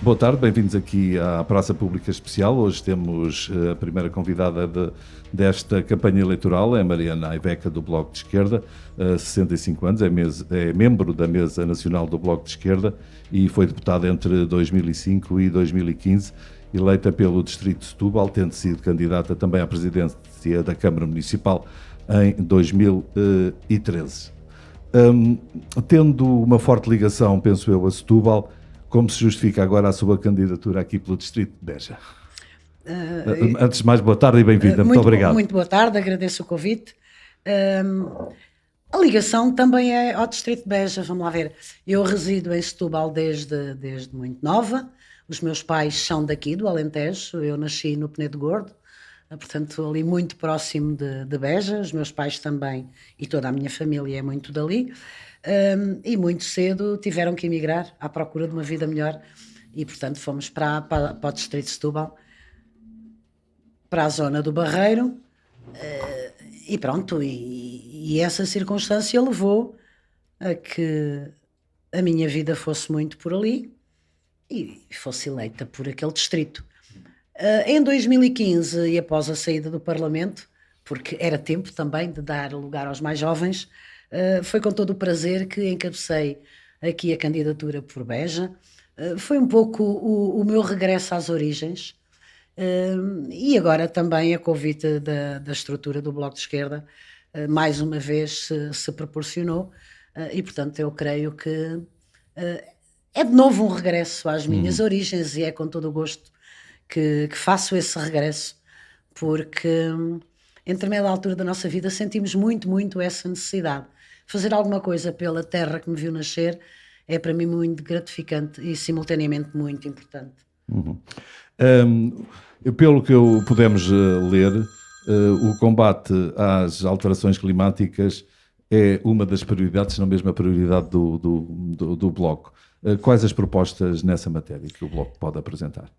Boa tarde, bem-vindos aqui à Praça Pública Especial. Hoje temos a primeira convidada desta campanha eleitoral, é a Mariana Aiveca, do Bloco de Esquerda, 65 anos, é membro da Mesa Nacional do Bloco de Esquerda e foi deputada entre 2005 e 2015, eleita pelo Distrito de Setúbal, tendo sido candidata também à presidência da Câmara Municipal em 2013. Tendo uma forte ligação, penso eu, a Setúbal, como se justifica agora a sua candidatura aqui pelo Distrito de Beja? Antes de mais, boa tarde e bem-vinda. Muito obrigado. Muito boa tarde, agradeço o convite. A ligação também é ao Distrito de Beja, vamos lá ver. Eu resido em Setúbal desde muito nova. Os meus pais são daqui, do Alentejo. Eu nasci no Penedo Gordo, portanto ali muito próximo de Beja. Os meus pais também, e toda a minha família é muito dali. E muito cedo tiveram que emigrar à procura de uma vida melhor e, portanto, fomos para o Distrito de Setúbal, para a zona do Barreiro, e pronto, e essa circunstância levou a que a minha vida fosse muito por ali e fosse eleita por aquele distrito. Em 2015, e após a saída do Parlamento, porque era tempo também de dar lugar aos mais jovens, foi com todo o prazer que encabecei aqui a candidatura por Beja. Foi um pouco o meu regresso às origens, e agora também a convite da estrutura do Bloco de Esquerda, mais uma vez se proporcionou, e portanto eu creio que é de novo um regresso às minhas origens, e é com todo o gosto que faço esse regresso, porque em determinada altura da nossa vida sentimos muito essa necessidade. Fazer alguma coisa pela terra que me viu nascer é para mim muito gratificante e simultaneamente muito importante. Pelo que pudemos ler, o combate às alterações climáticas é uma das prioridades, se não mesmo a prioridade do Bloco. Quais as propostas nessa matéria que o Bloco pode apresentar?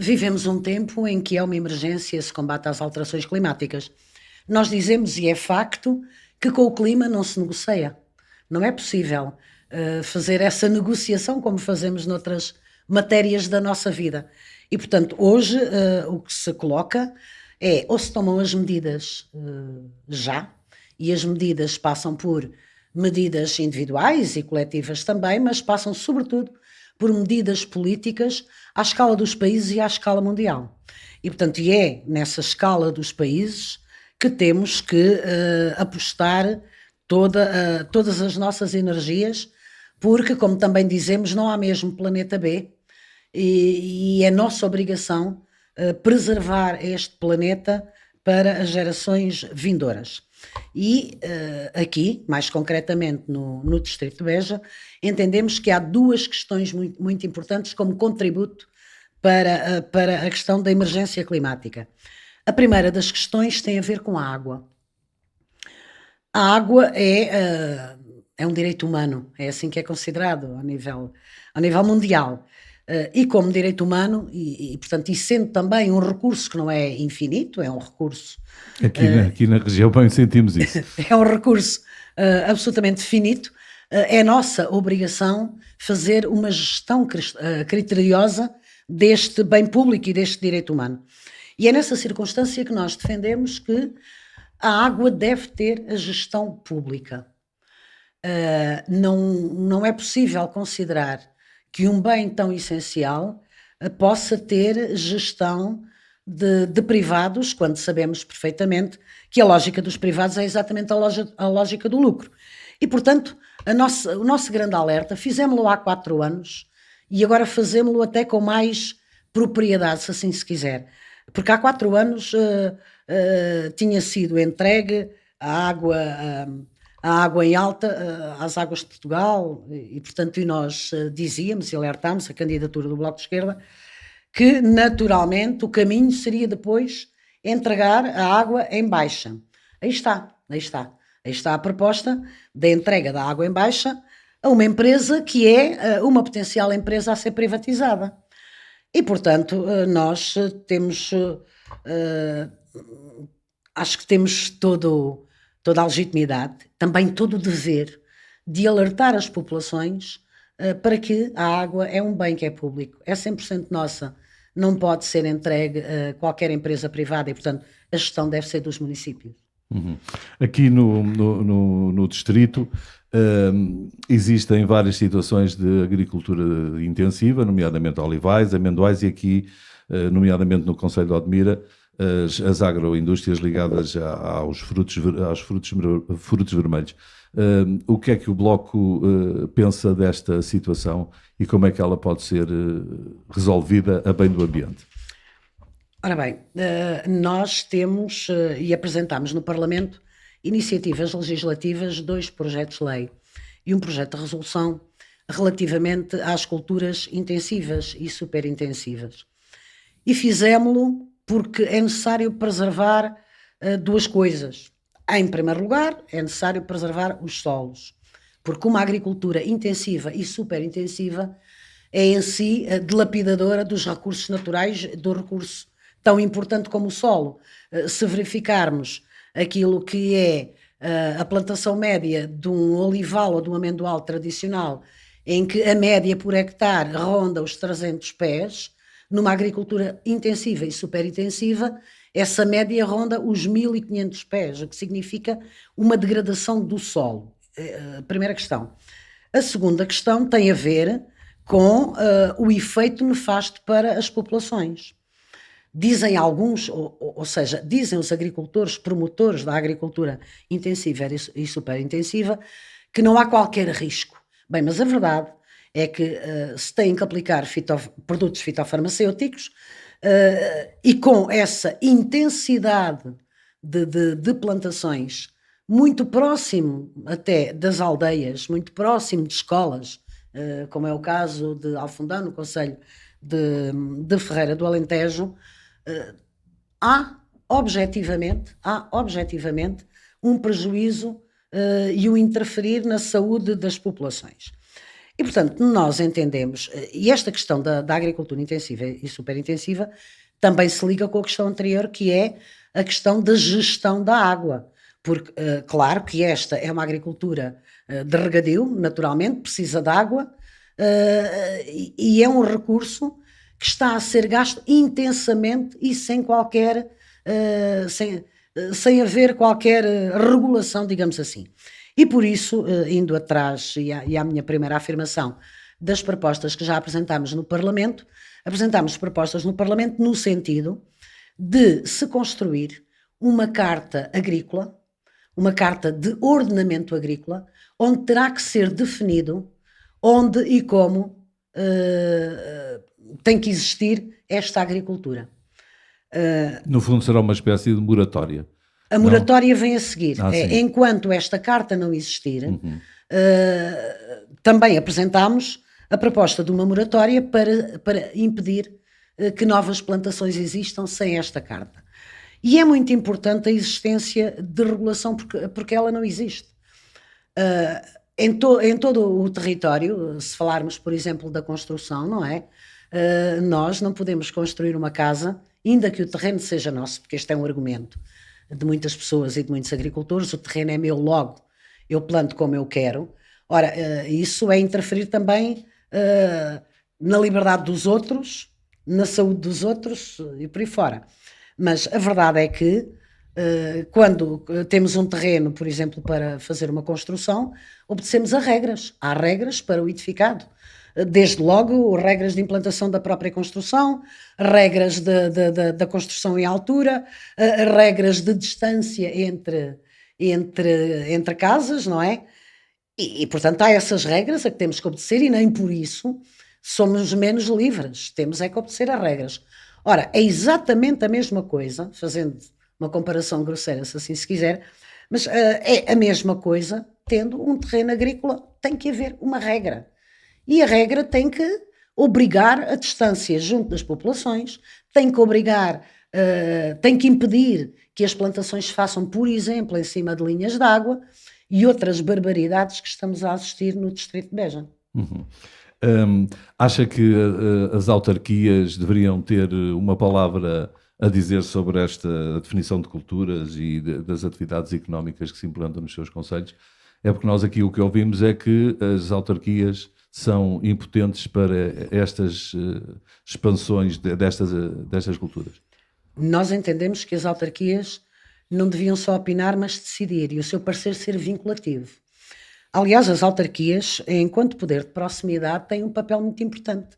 Vivemos um tempo em que é uma emergência esse combate às alterações climáticas. Nós dizemos, e é facto, que com o clima não se negocia. Não é possível fazer essa negociação como fazemos noutras matérias da nossa vida. E, portanto, hoje o que se coloca é ou se tomam as medidas já, e as medidas passam por medidas individuais e coletivas também, mas passam sobretudo por medidas políticas à escala dos países e à escala mundial. E, portanto, é nessa escala dos países que temos que apostar todas as nossas energias, porque, como também dizemos, não há mesmo planeta B, e é nossa obrigação preservar este planeta para as gerações vindouras. E aqui, mais concretamente no Distrito de Beja, entendemos que há duas questões muito importantes como contributo para a questão da emergência climática. A primeira das questões tem a ver com a água. A água é um direito humano, é assim que é considerado ao nível mundial. E como direito humano, portanto, e sendo também um recurso que não é infinito, é um recurso... Aqui na região bem sentimos isso. É um recurso absolutamente finito. É nossa obrigação fazer uma gestão criteriosa deste bem público e deste direito humano. E é nessa circunstância que nós defendemos que a água deve ter a gestão pública. Não é possível considerar que um bem tão essencial possa ter gestão de privados, quando sabemos perfeitamente que a lógica dos privados é exatamente a lógica do lucro. E, portanto, o nosso grande alerta, fizemos-lo há 4 anos e agora fazemos-lo até com mais propriedade, se assim se quiser. Porque há 4 anos tinha sido entregue a água em alta às águas de Portugal e portanto, nós dizíamos e alertámos a candidatura do Bloco de Esquerda que, naturalmente, o caminho seria depois entregar a água em baixa. Aí está a proposta da entrega da água em baixa a uma empresa que é uma potencial empresa a ser privatizada. E, portanto, nós temos, acho que temos toda a legitimidade, também todo o dever de alertar as populações para que a água é um bem que é público, é 100% nossa, não pode ser entregue a qualquer empresa privada e, portanto, a gestão deve ser dos municípios. Uhum. Aqui no distrito existem várias situações de agricultura intensiva, nomeadamente olivais, amendoais e aqui, nomeadamente no concelho de Odmira, as agroindústrias ligadas aos frutos vermelhos. O que é que o Bloco pensa desta situação e como é que ela pode ser resolvida a bem do ambiente? Ora bem, nós temos e apresentamos no Parlamento iniciativas legislativas, 2 projetos de lei e um projeto de resolução relativamente às culturas intensivas e superintensivas. E fizemo-lo porque é necessário preservar 2 coisas. Em primeiro lugar, é necessário preservar os solos, porque uma agricultura intensiva e superintensiva é em si a dilapidadora dos recursos naturais, do recurso tão importante como o solo. Se verificarmos aquilo que é a plantação média de um olival ou de um amendoal tradicional, em que a média por hectare ronda os 300 pés, numa agricultura intensiva e superintensiva, essa média ronda os 1500 pés, o que significa uma degradação do solo. A primeira questão. A segunda questão tem a ver com o efeito nefasto para as populações. Dizem alguns, ou seja, dizem os agricultores, promotores da agricultura intensiva e superintensiva, que não há qualquer risco. Bem, mas a verdade é que se têm que aplicar produtos fitofarmacêuticos e com essa intensidade de plantações muito próximo até das aldeias, muito próximo de escolas, como é o caso de Alfundão, no concelho de Ferreira do Alentejo, há objetivamente um prejuízo e um interferir na saúde das populações. E, portanto, nós entendemos, e esta questão da agricultura intensiva e superintensiva também se liga com a questão anterior, que é a questão da gestão da água. Porque, claro que esta é uma agricultura de regadio, naturalmente, precisa de água, e é um recurso que está a ser gasto intensamente e sem qualquer, sem haver qualquer regulação, digamos assim. E por isso, indo atrás e à minha primeira afirmação das propostas que já apresentámos no Parlamento, apresentámos propostas no Parlamento no sentido de se construir uma carta agrícola, uma carta de ordenamento agrícola, onde terá que ser definido onde e como tem que existir esta agricultura. No fundo será uma espécie de moratória. A moratória vem a seguir. Sim. Enquanto esta carta não existir, também apresentámos a proposta de uma moratória para impedir que novas plantações existam sem esta carta. E é muito importante a existência de regulação, porque ela não existe. Em todo o território, se falarmos, por exemplo, da construção, não é? Nós não podemos construir uma casa, ainda que o terreno seja nosso, porque este é um argumento de muitas pessoas e de muitos agricultores, o terreno é meu, logo eu planto como eu quero. Ora, isso é interferir também na liberdade dos outros, na saúde dos outros e por aí fora. Mas a verdade é que quando temos um terreno, por exemplo, para fazer uma construção, obedecemos a regras. Há regras para o edificado. Desde logo, regras de implantação da própria construção, regras da construção em altura, regras de distância entre casas, não é? E, portanto, há essas regras a que temos que obedecer e nem por isso somos menos livres. Temos é que obedecer a regras. Ora, é exatamente a mesma coisa, fazendo uma comparação grosseira, se assim se quiser, mas é a mesma coisa, tendo um terreno agrícola, tem que haver uma regra. E a regra tem que obrigar a distância junto das populações, tem que obrigar, tem que impedir que as plantações se façam, por exemplo, em cima de linhas de água e outras barbaridades que estamos a assistir no distrito de Beja. Acha que as autarquias deveriam ter uma palavra a dizer sobre esta definição de culturas e das atividades económicas que se implantam nos seus concelhos? É porque nós aqui o que ouvimos é que as autarquias são impotentes para estas expansões destas culturas? Nós entendemos que as autarquias não deviam só opinar, mas decidir, e o seu parecer ser vinculativo. Aliás, as autarquias, enquanto poder de proximidade, têm um papel muito importante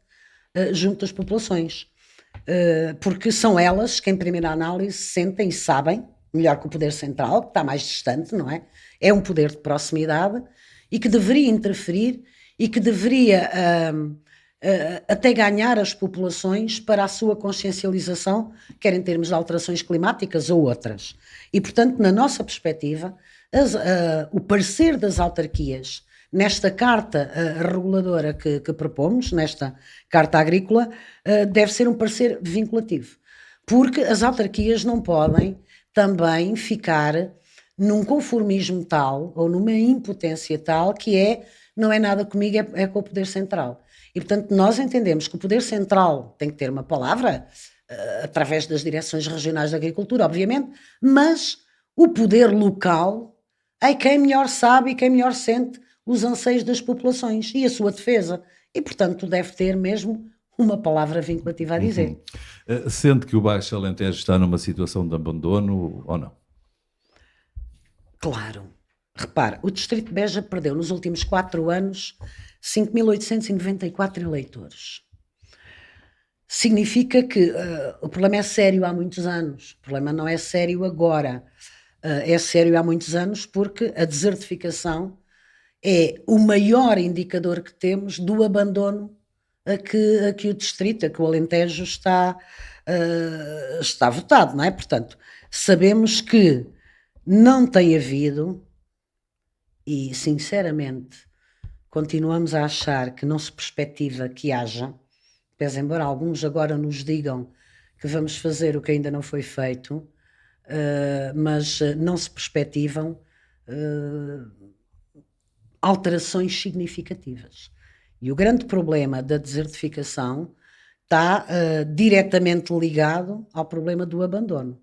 junto das populações, porque são elas que, em primeira análise, sentem e sabem, melhor que o poder central, que está mais distante, não é? É um poder de proximidade e que deveria interferir e que deveria até ganhar as populações para a sua consciencialização, quer em termos de alterações climáticas ou outras. E, portanto, na nossa perspectiva, o parecer das autarquias nesta carta reguladora que propomos, nesta carta agrícola, deve ser um parecer vinculativo, porque as autarquias não podem também ficar num conformismo tal ou numa impotência tal que não é nada comigo, é com o poder central. E, portanto, nós entendemos que o poder central tem que ter uma palavra, através das direções regionais de agricultura, obviamente, mas o poder local é quem melhor sabe e quem melhor sente os anseios das populações e a sua defesa. E, portanto, deve ter mesmo uma palavra vinculativa a dizer. Sente que o Baixo Alentejo está numa situação de abandono ou não? Claro. Repara, o Distrito de Beja perdeu nos últimos 4 anos 5.894 eleitores. Significa que o problema é sério há muitos anos. O problema não é sério agora. É sério há muitos anos porque a desertificação é o maior indicador que temos do abandono a que o Distrito, a que o Alentejo está votado, não é? Portanto, sabemos que não tem havido, e sinceramente continuamos a achar que não se perspectiva que haja, pese embora alguns agora nos digam que vamos fazer o que ainda não foi feito, mas não se perspectivam alterações significativas. E o grande problema da desertificação está diretamente ligado ao problema do abandono.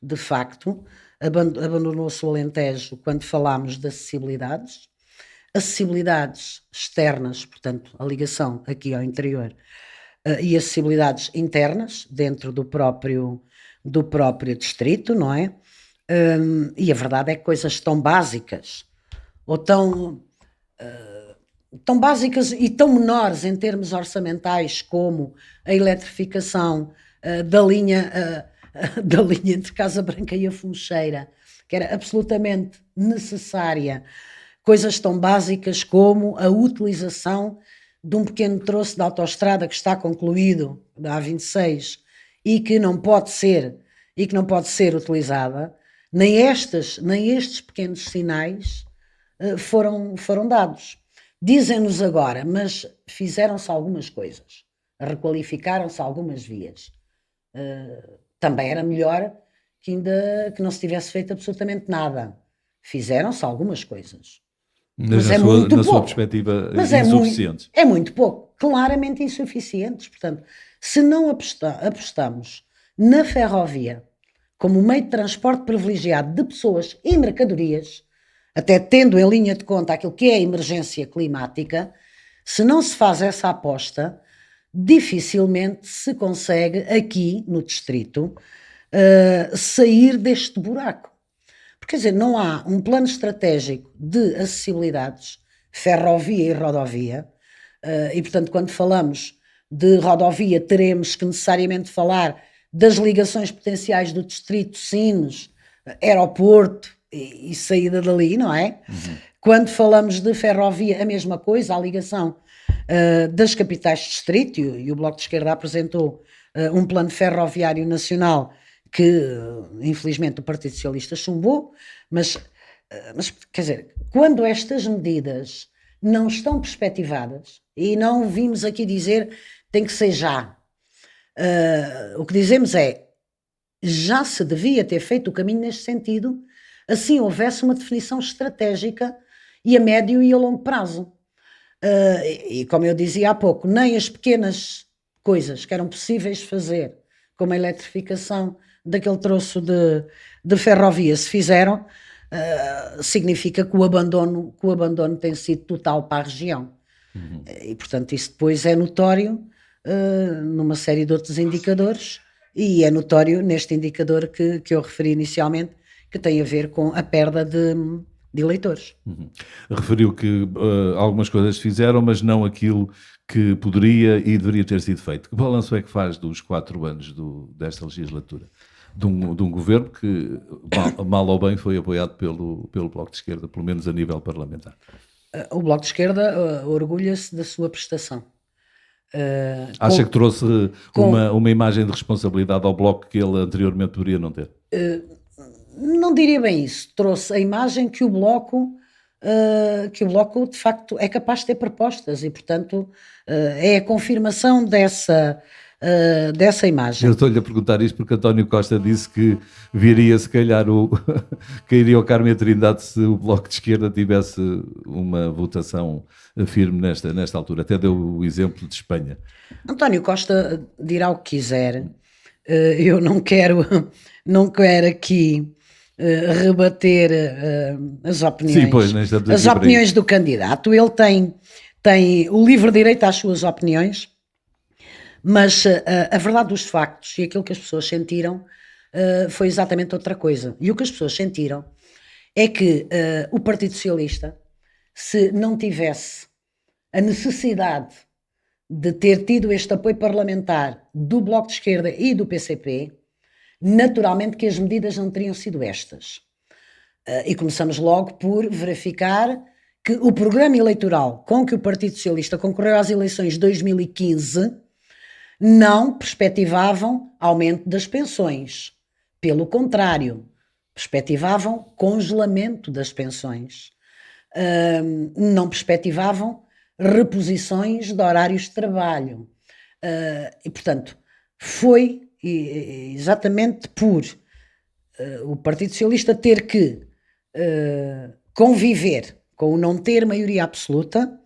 De facto, abandonou-se o Alentejo quando falámos de acessibilidades externas, portanto, a ligação aqui ao interior, e acessibilidades internas, dentro do próprio distrito, não é? E a verdade é que coisas tão básicas, ou tão básicas e tão menores em termos orçamentais, como a eletrificação da linha entre Casa Branca e a Funcheira, que era absolutamente necessária, coisas tão básicas como a utilização de um pequeno troço de autoestrada que está concluído, da A26, e que não pode ser utilizada, nem estes pequenos sinais foram dados. Dizem-nos agora, mas fizeram-se algumas coisas, requalificaram-se algumas vias. Também era melhor que não se tivesse feito absolutamente nada. Fizeram-se algumas coisas. Mas na sua perspectiva, insuficientes. É muito pouco, claramente insuficientes. Portanto, se não apostamos na ferrovia como meio de transporte privilegiado de pessoas e mercadorias, até tendo em linha de conta aquilo que é a emergência climática, se não se faz essa aposta, dificilmente se consegue aqui no distrito sair deste buraco. Porque, quer dizer, não há um plano estratégico de acessibilidades, ferrovia e rodovia, e, portanto, quando falamos de rodovia, teremos que necessariamente falar das ligações potenciais do distrito, Sines, aeroporto e saída dali, não é? Quando falamos de ferrovia, a mesma coisa, a ligação das capitais de distrito, e o Bloco de Esquerda apresentou um plano ferroviário nacional que, infelizmente, o Partido Socialista chumbou, mas quer dizer, quando estas medidas não estão perspectivadas, e não vimos aqui dizer tem que ser já, o que dizemos é já se devia ter feito o caminho neste sentido, assim houvesse uma definição estratégica e a médio e a longo prazo. E como eu dizia há pouco, nem as pequenas coisas que eram possíveis fazer, como a eletrificação daquele troço de ferrovia se fizeram, significa que o abandono tem sido total para a região. E, portanto, isso depois é notório numa série de outros indicadores, e é notório neste indicador que eu referi inicialmente, que tem a ver com a perda de eleitores. Referiu que algumas coisas fizeram, mas não aquilo que poderia e deveria ter sido feito. Que balanço é que faz dos 4 anos desta legislatura? De um governo que, mal ou bem, foi apoiado pelo Bloco de Esquerda, pelo menos a nível parlamentar. O Bloco de Esquerda orgulha-se da sua prestação. Acha que trouxe uma imagem de responsabilidade ao Bloco que ele anteriormente deveria não ter? Não diria bem isso. Trouxe a imagem que o Bloco de facto é capaz de ter propostas, e portanto é a confirmação dessa imagem. Eu estou-lhe a perguntar isto porque António Costa disse que viria se calhar cairia o Carme Trindade se o Bloco de Esquerda tivesse uma votação firme nesta altura. Até deu o exemplo de Espanha. António Costa dirá o que quiser. Eu não quero aqui rebater as opiniões, Sim, pois, as opiniões do candidato. Ele tem o livre direito às suas opiniões, mas a verdade dos factos e aquilo que as pessoas sentiram foi exatamente outra coisa. E o que as pessoas sentiram é que o Partido Socialista, se não tivesse a necessidade de ter tido este apoio parlamentar do Bloco de Esquerda e do PCP, naturalmente que as medidas não teriam sido estas. E começamos logo por verificar que o programa eleitoral com que o Partido Socialista concorreu às eleições de 2015 não perspectivavam aumento das pensões. Pelo contrário, perspectivavam congelamento das pensões. Não perspectivavam reposições de horários de trabalho. E, portanto, foi exatamente por o Partido Socialista ter que conviver com o não ter maioria absoluta,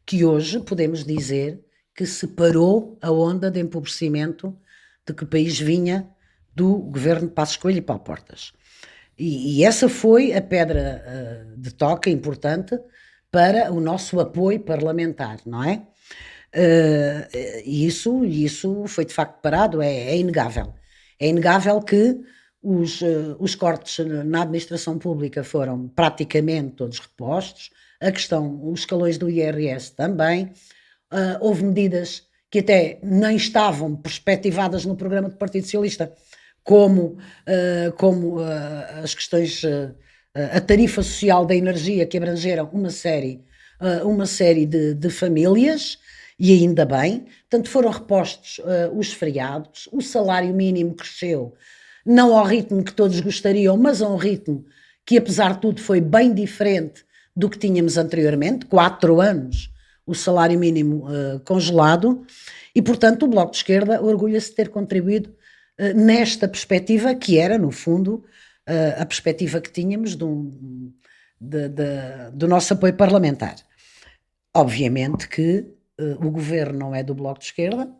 que hoje podemos dizer que separou a onda de empobrecimento de que o país vinha do governo de Passos Coelho e Paulo Portas. E essa foi a pedra de toque importante para o nosso apoio parlamentar, não é? E isso foi de facto parado, é inegável. É inegável que os cortes na administração pública foram praticamente todos repostos, os escalões do IRS também. Houve medidas que até nem estavam perspectivadas no programa do Partido Socialista, como as questões, a tarifa social da energia, que abrangeram uma série de famílias, e ainda bem. Portanto, foram repostos os feriados, o salário mínimo cresceu, não ao ritmo que todos gostariam, mas a um ritmo que, apesar de tudo, foi bem diferente do que tínhamos anteriormente, 4 anos o salário mínimo congelado, e portanto o Bloco de Esquerda orgulha-se de ter contribuído nesta perspectiva, que era no fundo a perspectiva que tínhamos do nosso apoio parlamentar. Obviamente que o governo não é do Bloco de Esquerda,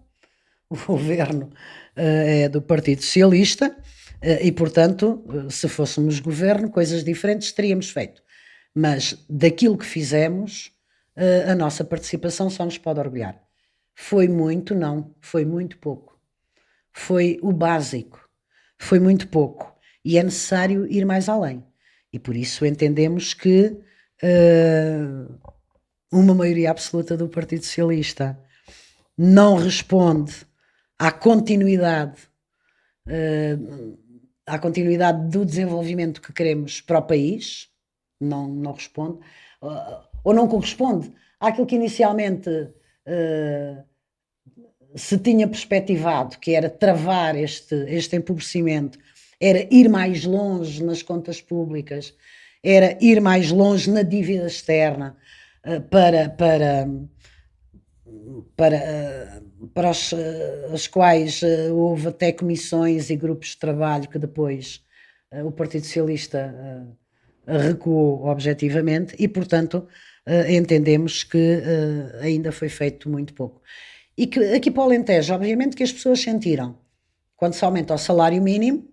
o governo é do Partido Socialista, e portanto se fôssemos governo coisas diferentes teríamos feito, mas daquilo que fizemos a nossa participação só nos pode orgulhar. Foi muito? Não, foi muito pouco. Foi o básico, foi muito pouco, e é necessário ir mais além. E por isso entendemos que uma maioria absoluta do Partido Socialista não responde à continuidade do desenvolvimento que queremos para o país, não responde, ou não corresponde àquilo que inicialmente se tinha perspectivado, que era travar este empobrecimento, era ir mais longe nas contas públicas, era ir mais longe na dívida externa, para as quais houve até comissões e grupos de trabalho que depois o Partido Socialista recuou objetivamente, e portanto entendemos que ainda foi feito muito pouco. E que aqui para o Alentejo, obviamente que as pessoas sentiram, quando se aumenta o salário mínimo,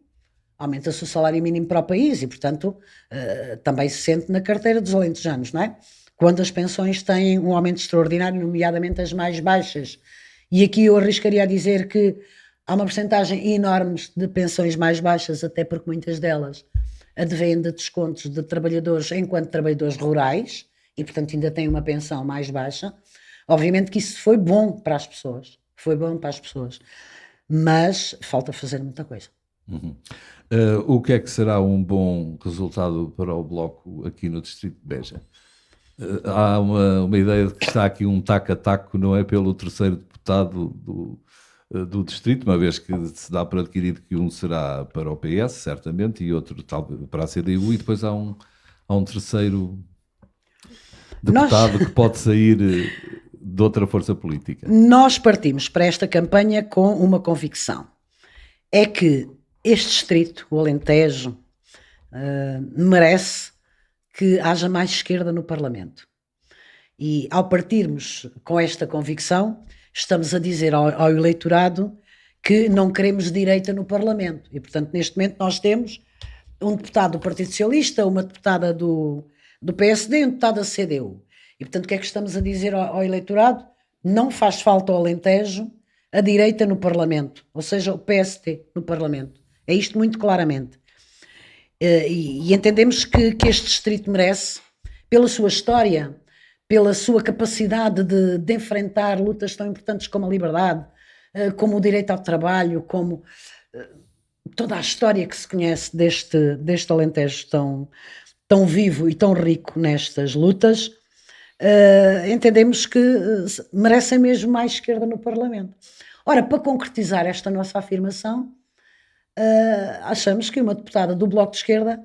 aumenta-se o salário mínimo para o país, e portanto também se sente na carteira dos alentejanos, não é? quando as pensões têm um aumento extraordinário, nomeadamente as mais baixas. E aqui eu arriscaria a dizer que há uma percentagem enorme de pensões mais baixas, até porque muitas delas advêm de descontos de trabalhadores enquanto trabalhadores rurais, e portanto ainda têm uma pensão mais baixa. Obviamente que isso foi bom para as pessoas, mas falta fazer muita coisa. O que é que será um bom resultado para o Bloco aqui no Distrito de Beja? Há uma ideia de que está aqui um taco-a-taco, não é, pelo terceiro deputado do Distrito, uma vez que se dá por adquirido que um será para o PS, certamente, e outro talvez para a CDU, e depois há um terceiro deputado que pode sair de outra força política. Nós partimos para esta campanha com uma convicção, é que este distrito, o Alentejo, merece que haja mais esquerda no Parlamento. E ao partirmos com esta convicção, estamos a dizer ao eleitorado que não queremos direita no Parlamento. E, portanto, neste momento nós temos um deputado do Partido Socialista, uma deputada do PSD e um deputado da CDU. E, portanto, o que é que estamos a dizer ao eleitorado? Não faz falta ao Alentejo a direita no Parlamento, ou seja, o PSD no Parlamento. É isto muito claramente. E entendemos que este distrito merece, pela sua história, pela sua capacidade de enfrentar lutas tão importantes como a liberdade, como o direito ao trabalho, como toda a história que se conhece deste Alentejo tão vivo e tão rico nestas lutas, entendemos que merecem mesmo mais esquerda no Parlamento. Ora, para concretizar esta nossa afirmação, achamos que uma deputada do Bloco de Esquerda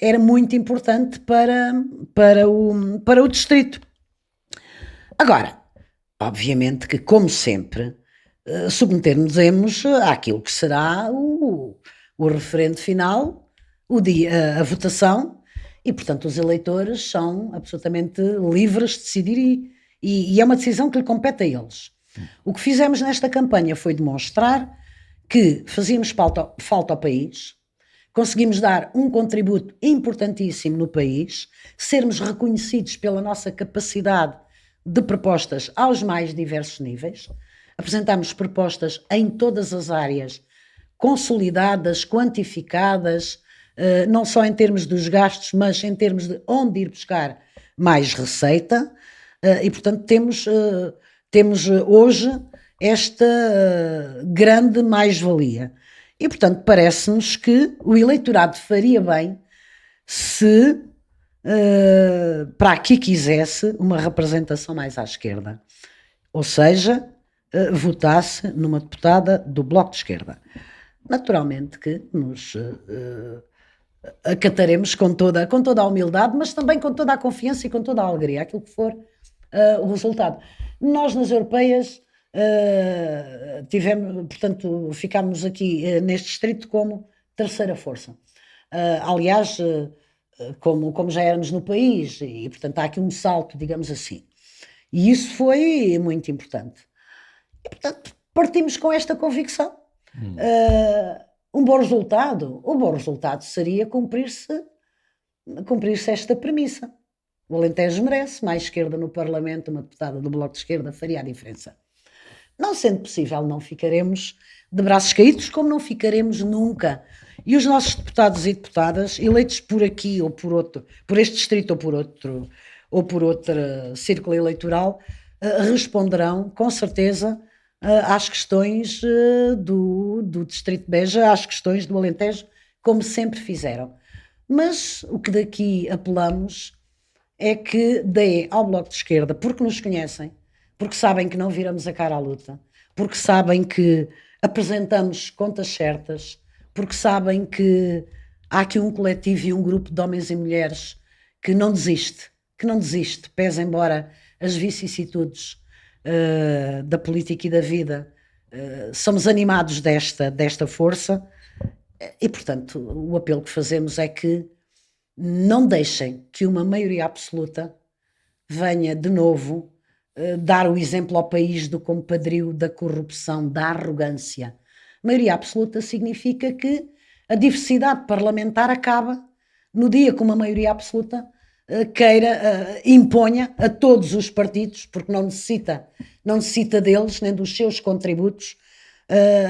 era muito importante para o distrito. Agora, obviamente que, como sempre, submeter-nos àquilo que será o referendo final, a votação, e, portanto, os eleitores são absolutamente livres de decidir e é uma decisão que lhe compete a eles. O que fizemos nesta campanha foi demonstrar que fazíamos falta ao país, conseguimos dar um contributo importantíssimo no país, sermos reconhecidos pela nossa capacidade de propostas aos mais diversos níveis, apresentámos propostas em todas as áreas, consolidadas, quantificadas, não só em termos dos gastos, mas em termos de onde ir buscar mais receita, e portanto temos hoje esta grande mais-valia. E portanto parece-nos que o eleitorado faria bem se para aqui quisesse uma representação mais à esquerda, ou seja, votasse numa deputada do Bloco de Esquerda. Naturalmente que nos acataremos com toda a humildade, mas também com toda a confiança e com toda a alegria, aquilo que for o resultado. Nós nas europeias ficámos aqui neste distrito como terceira força. Aliás, como já éramos no país, e portanto há aqui um salto, digamos assim. E isso foi muito importante. E portanto partimos com esta convicção. Um bom resultado seria cumprir-se esta premissa. O Alentejo merece mais esquerda no Parlamento, uma deputada do Bloco de Esquerda faria a diferença. Não sendo possível, não ficaremos de braços caídos, como não ficaremos nunca. E os nossos deputados e deputadas, eleitos por aqui ou por outro, por este distrito ou por outro círculo eleitoral, responderão com certeza às questões do Distrito de Beja, às questões do Alentejo, como sempre fizeram. Mas o que daqui apelamos é que dê ao Bloco de Esquerda, porque nos conhecem, porque sabem que não viramos a cara à luta, porque sabem que apresentamos contas certas, porque sabem que há aqui um coletivo e um grupo de homens e mulheres que não desiste, pese embora as vicissitudes da política e da vida, somos animados desta força e, portanto, o apelo que fazemos é que não deixem que uma maioria absoluta venha de novo dar o exemplo ao país do compadrio da corrupção, da arrogância. Maioria absoluta significa que a diversidade parlamentar acaba no dia que uma maioria absoluta imponha a todos os partidos, porque não necessita deles, nem dos seus contributos,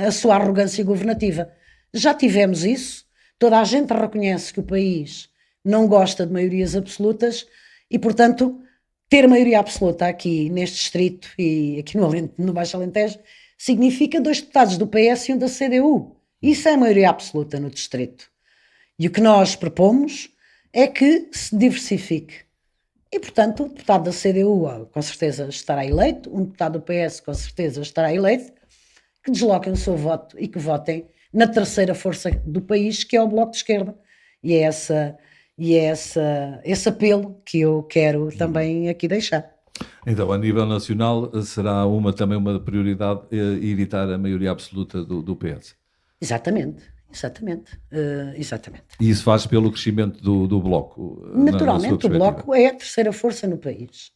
a sua arrogância governativa. Já tivemos isso, toda a gente reconhece que o país não gosta de maiorias absolutas e, portanto, ter maioria absoluta aqui neste distrito e aqui no Baixo Alentejo significa 2 deputados do PS e um da CDU. Isso é maioria absoluta no distrito. E o que nós propomos é que se diversifique. E, portanto, o deputado da CDU com certeza estará eleito, um deputado do PS com certeza estará eleito, que desloquem o seu voto e que votem na terceira força do país, que é o Bloco de Esquerda. E é esse apelo que eu quero também aqui deixar. Então, a nível nacional, será também uma prioridade evitar a maioria absoluta do PS? Exatamente. E isso faz pelo crescimento do Bloco? Naturalmente, o Bloco é a terceira força no país.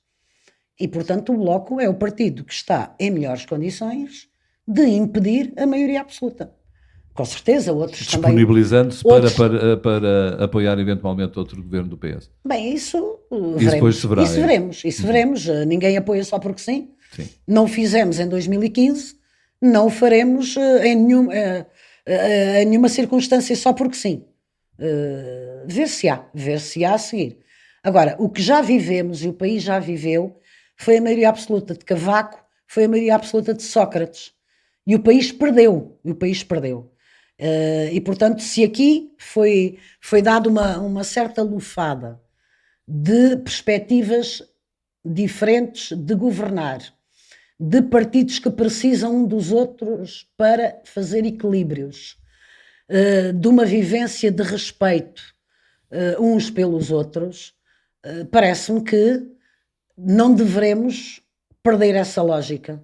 E, portanto, o Bloco é o partido que está em melhores condições de impedir a maioria absoluta. Com certeza, outros também... Disponibilizando-se para apoiar eventualmente outro governo do PS. Bem, isso veremos. Isso veremos. Ninguém apoia só porque sim. Sim. Não o fizemos em 2015, não o faremos em nenhuma circunstância só porque sim. Ver-se-á a seguir. Agora, o que já vivemos e o país já viveu foi a maioria absoluta de Cavaco, foi a maioria absoluta de Sócrates. E o país perdeu. E, portanto, se aqui foi dado uma certa lufada de perspectivas diferentes de governar, de partidos que precisam um dos outros para fazer equilíbrios, de uma vivência de respeito uns pelos outros, parece-me que não devemos perder essa lógica.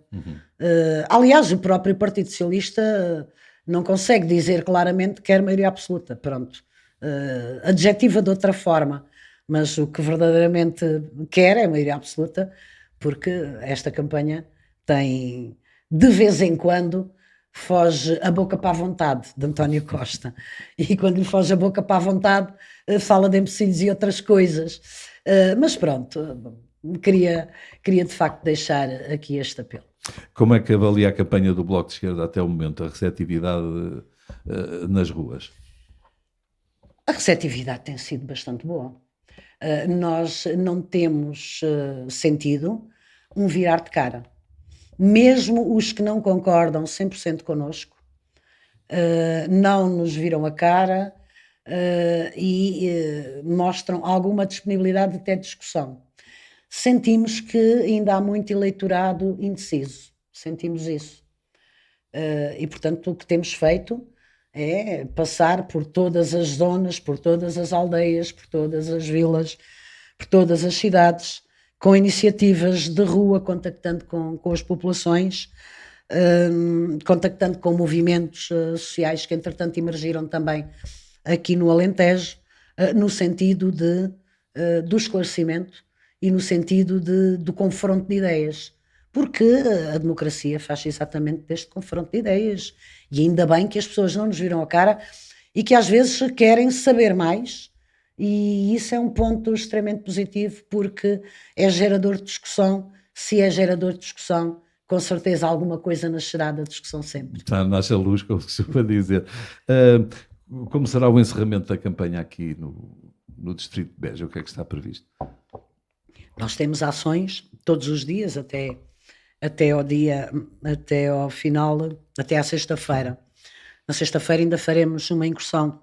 Aliás, o próprio Partido Socialista não consegue dizer claramente que quer maioria absoluta. Pronto. Adjetiva de outra forma. Mas o que verdadeiramente quer é maioria absoluta, porque esta campanha tem, de vez em quando, foge a boca para a vontade de António Costa. E quando lhe foge a boca para a vontade, fala de imbecilhos e outras coisas. Mas pronto, queria de facto deixar aqui este apelo. Como é que avalia a campanha do Bloco de Esquerda até o momento, a receptividade nas ruas? A receptividade tem sido bastante boa. Nós não temos sentido um virar de cara. Mesmo os que não concordam 100% connosco, não nos viram a cara e mostram alguma disponibilidade até de discussão. Sentimos que ainda há muito eleitorado indeciso, sentimos isso. E, portanto, o que temos feito é passar por todas as zonas, por todas as aldeias, por todas as vilas, por todas as cidades, com iniciativas de rua, contactando com as populações, contactando com movimentos sociais que, entretanto, emergiram também aqui no Alentejo, no sentido do esclarecimento e no sentido do confronto de ideias. Porque a democracia faz exatamente deste confronto de ideias. E ainda bem que as pessoas não nos viram a cara e que às vezes querem saber mais. E isso é um ponto extremamente positivo, porque é gerador de discussão. Se é gerador de discussão, com certeza alguma coisa nascerá da discussão sempre. Nasce a luz, como se costuma dizer. Como será o encerramento da campanha aqui no Distrito de Beja? O que é que está previsto? Nós temos ações todos os dias, até ao final, até à sexta-feira. Na sexta-feira ainda faremos uma incursão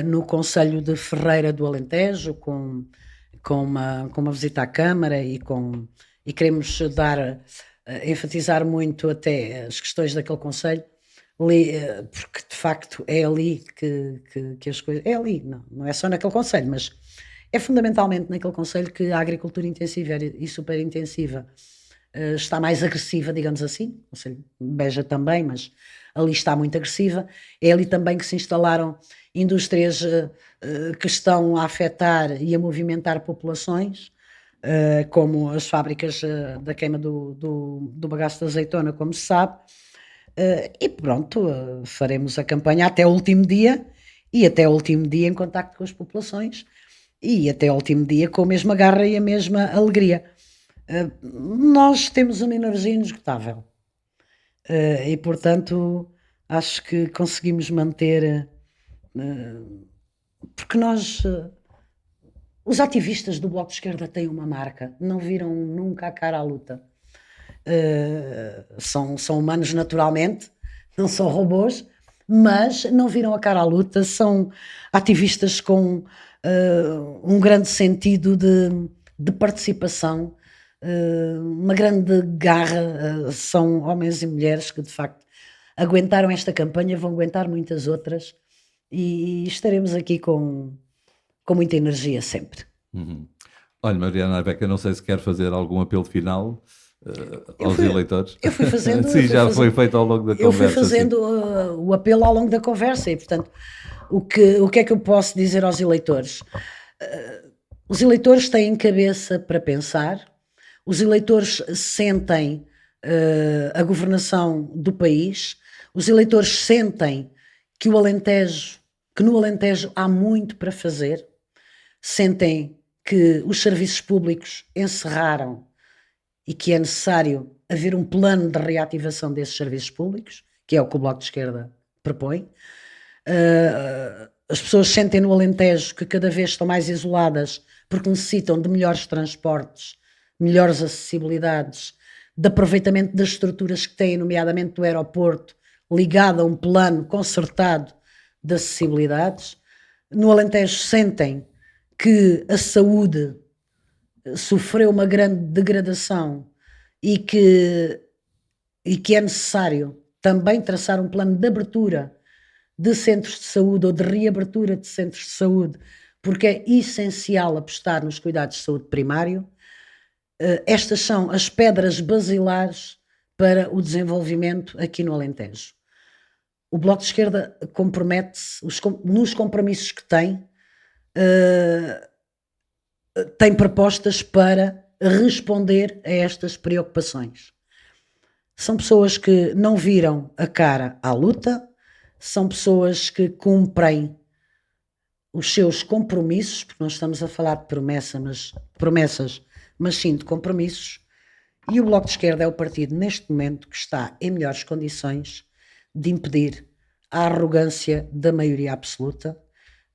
no Concelho de Ferreira do Alentejo, com uma visita à Câmara e queremos enfatizar muito até as questões daquele concelho, porque de facto é ali que as coisas... É ali, não é só naquele concelho, mas é fundamentalmente naquele concelho que a agricultura intensiva e super intensiva está mais agressiva, digamos assim. O concelho de Beja também, mas ali está muito agressiva. É ali também que se instalaram indústrias que estão a afetar e a movimentar populações, como as fábricas da queima do bagaço de azeitona, como se sabe. E pronto, faremos a campanha até o último dia, e até o último dia em contacto com as populações, e até ao último dia com a mesma garra e a mesma alegria. Nós temos uma energia inesgotável. E portanto acho que conseguimos manter, porque os ativistas do Bloco de Esquerda têm uma marca, não viram nunca a cara à luta. São humanos naturalmente, não são robôs, mas não viram a cara à luta, são ativistas com um grande sentido de participação, uma grande garra, são homens e mulheres que de facto aguentaram esta campanha, vão aguentar muitas outras e estaremos aqui com muita energia sempre. Olha, Mariana Iveca, não sei se quer fazer algum apelo final aos eleitores. Eu fui fazendo. Sim, já foi feito ao longo da conversa. Eu fui fazendo o apelo ao longo da conversa e, portanto, o que é que eu posso dizer aos eleitores? Os eleitores têm cabeça para pensar, os eleitores sentem a governação do país, os eleitores sentem que no Alentejo há muito para fazer, sentem que os serviços públicos encerraram e que é necessário haver um plano de reativação desses serviços públicos, que é o que o Bloco de Esquerda propõe. As pessoas sentem no Alentejo que cada vez estão mais isoladas porque necessitam de melhores transportes, melhores acessibilidades, de aproveitamento das estruturas que têm, nomeadamente do aeroporto, ligado a um plano concertado de acessibilidades. No Alentejo sentem que a saúde sofreu uma grande degradação e que é necessário também traçar um plano de abertura de centros de saúde ou de reabertura de centros de saúde, porque é essencial apostar nos cuidados de saúde primário. Estas são as pedras basilares para o desenvolvimento aqui no Alentejo. O Bloco de Esquerda compromete-se nos compromissos que tem propostas para responder a estas preocupações. São pessoas que não viram a cara à luta, são pessoas que cumprem os seus compromissos, porque nós estamos a falar de promessas, mas sim de compromissos, e o Bloco de Esquerda é o partido neste momento que está em melhores condições de impedir a arrogância da maioria absoluta,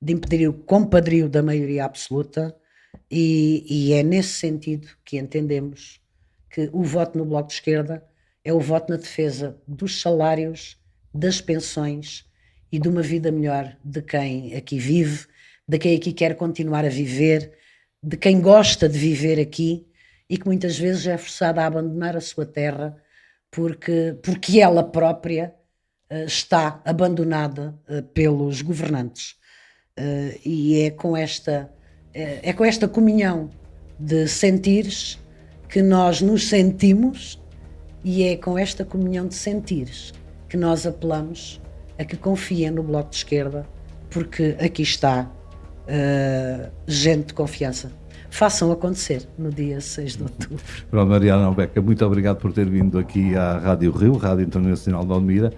de impedir o compadrio da maioria absoluta, e é nesse sentido que entendemos que o voto no Bloco de Esquerda é o voto na defesa dos salários, das pensões e de uma vida melhor de quem aqui vive, de quem aqui quer continuar a viver, de quem gosta de viver aqui e que muitas vezes é forçada a abandonar a sua terra porque ela própria está abandonada pelos governantes. E é com esta comunhão de sentires que nós nos sentimos, e é com esta comunhão de sentires que nós apelamos a que confiem no Bloco de Esquerda, porque aqui está gente de confiança. Façam acontecer no dia 6 de outubro. Pronto, Mariana Iveca, muito obrigado por ter vindo aqui à Rádio Rio, Rádio Internacional de Odmira,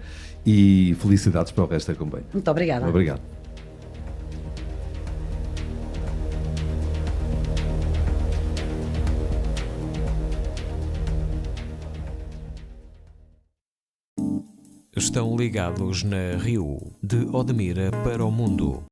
e felicidades para o resto da campanha. Muito obrigada. Obrigado. Estão ligados na Rio, de Odmira para o mundo.